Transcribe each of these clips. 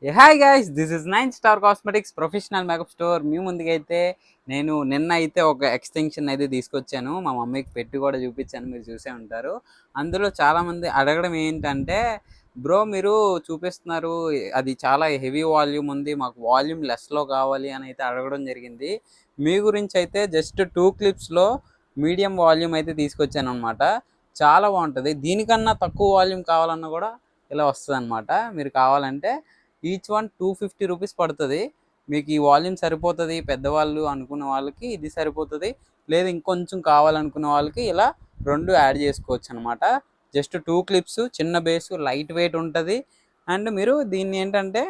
Hi guys, this is 9 star cosmetics professional makeup store. మీ ముందుకైతే నేను నిన్న అయితే ఒక ఎక్స్టెన్షన్ అయితే తీసుకొచ్చాను. మా మమ్మీకి పెట్టి కూడా చూపించాను, మీరు చూసే ఉంటారు. అందులో చాలామంది అడగడం ఏంటంటే, బ్రో మీరు చూపిస్తున్నారు అది చాలా హెవీ వాల్యూమ్ ఉంది, మాకు వాల్యూమ్ లెస్లో కావాలి అని అయితే అడగడం జరిగింది. మీ గురించి అయితే జస్ట్ 2 క్లిప్స్లో మీడియం వాల్యూమ్ అయితే తీసుకొచ్చాను అనమాట. చాలా బాగుంటుంది. దీనికన్నా తక్కువ వాల్యూమ్ కావాలన్నా కూడా ఇలా వస్తుంది అనమాట. మీరు కావాలంటే ఈచ్ వన్ 250 రూపీస్ పడుతుంది. మీకు ఈ వాల్యూమ్ సరిపోతుంది పెద్దవాళ్ళు అనుకున్న వాళ్ళకి, ఇది సరిపోతుంది. లేదు ఇంకొంచెం కావాలనుకున్న వాళ్ళకి ఇలా రెండు యాడ్ చేసుకోవచ్చు అనమాట. జస్ట్ 2 క్లిప్స్, చిన్న బేసు, లైట్ వెయిట్ ఉంటుంది. అండ్ మీరు దీన్ని ఏంటంటే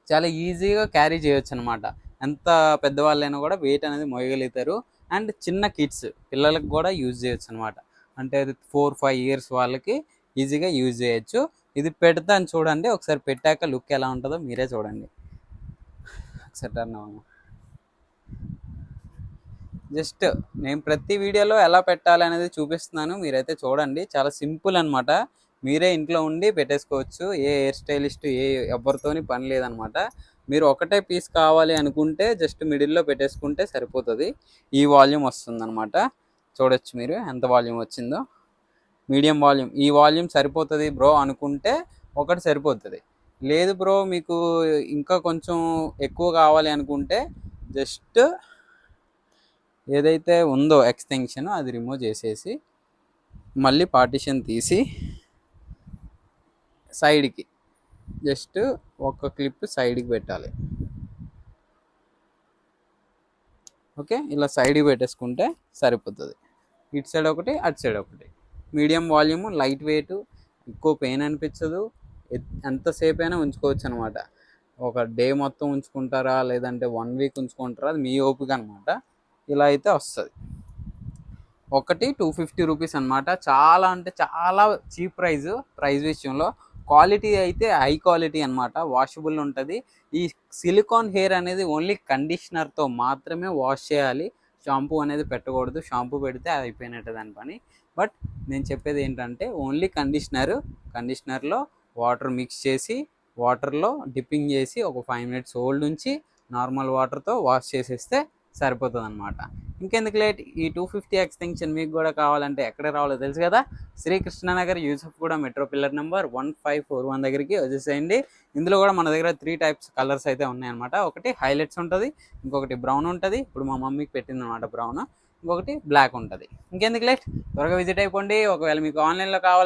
చాలా ఈజీగా క్యారీ చేయొచ్చు అనమాట. ఎంత పెద్దవాళ్ళైనా కూడా వెయిట్ అనేది మోయగలుగుతారు. అండ్ చిన్న కిడ్స్ పిల్లలకు కూడా యూజ్ చేయొచ్చు అనమాట. అంటే 4-5 ఇయర్స్ వాళ్ళకి ఈజీగా యూజ్ చేయొచ్చు. ఇది పెడతాను చూడండి, ఒకసారి పెట్టాక లుక్ ఎలా ఉంటుందో మీరే చూడండి. ఒకసారి టర్న్ అవ్వను. జస్ట్ నేను ప్రతి వీడియోలో ఎలా పెట్టాలి అనేది చూపిస్తున్నాను, మీరైతే చూడండి. చాలా సింపుల్ అనమాట. మీరే ఇంట్లో ఉండి పెట్టేసుకోవచ్చు. ఏ హెయిర్ స్టైలిస్ట్ ఎవరితోని పని లేదనమాట. మీరు ఒకటే పీస్ కావాలి అనుకుంటే జస్ట్ మిడిల్లో పెట్టేసుకుంటే సరిపోతుంది. ఈ వాల్యూమ్ వస్తుందన్నమాట. చూడొచ్చు మీరు ఎంత వాల్యూమ్ వచ్చిందో. మీడియం వాల్యూమ్, ఈ వాల్యూమ్ సరిపోతుంది బ్రో అనుకుంటే ఒకటి సరిపోతుంది. లేదు బ్రో మీకు ఇంకా కొంచెం ఎక్కువ కావాలి అనుకుంటే జస్ట్ ఏదైతే ఉందో ఎక్స్టెన్షన్ అది రిమూవ్ చేసేసి మళ్ళీ పార్టిషన్ తీసి సైడ్కి జస్ట్ ఒక క్లిప్ సైడ్కి పెట్టాలి. ఓకే, ఇలా సైడ్కి పెట్టేసుకుంటే సరిపోతుంది. ఇటు సైడ్ ఒకటి, అటు సైడ్ ఒకటి. మీడియం వాల్యూము, లైట్ వెయిట్, ఎక్కువ పెయిన్ అనిపించదు. ఎంతసేపు అయినా ఉంచుకోవచ్చు అనమాట. ఒక డే మొత్తం ఉంచుకుంటారా లేదంటే 1 వీక్ ఉంచుకుంటారా, అది మీ ఓపిక అనమాట. ఇలా అయితే వస్తుంది. ఒకటి 250 రూపీస్ అనమాట. చాలా అంటే చాలా చీప్ ప్రైస్ విషయంలో. క్వాలిటీ అయితే హై క్వాలిటీ అనమాట. వాషబుల్ ఉంటుంది. ఈ సిలికాన్ హెయిర్ అనేది ఓన్లీ కండిషనర్తో మాత్రమే వాష్ చేయాలి. షాంపూ అనేది పెట్టకూడదు. షాంపూ పెడితే అది అయిపోయినట్టు దాని పని. బట్ నేను చెప్పేది ఏంటంటే ఓన్లీ కండిషనర్లో వాటర్ మిక్స్ చేసి, వాటర్లో డిప్పింగ్ చేసి ఒక 5 minutes ఓల్డ్ నుంచి నార్మల్ వాటర్తో వాష్ చేసేస్తే సరిపోతుంది అనమాట. ఇంకెందుకు లేట్, ఈ 250 ఎక్స్టెన్షన్ మీకు కూడా కావాలంటే ఎక్కడ రావాలో తెలుసు కదా. శ్రీకృష్ణనగర్ యూసఫ్ కూడా మెట్రో పిల్లర్ నెంబర్ 1541 దగ్గరికి వచ్చేసేయండి. ఇందులో కూడా మన దగ్గర 3 types కలర్స్ అయితే ఉన్నాయన్నమాట. ఒకటి హైలైట్స్ ఉంటుంది, ఇంకొకటి బ్రౌన్ ఉంటుంది, ఇప్పుడు మా మమ్మీకి పెట్టింది అనమాట బ్రౌన్, ఇంకొకటి బ్లాక్ ఉంటుంది. ఇంకెందుకు లేట్, త్వరగా విజిట్ అయిపోండి. ఒకవేళ మీకు ఆన్లైన్లో కావాలి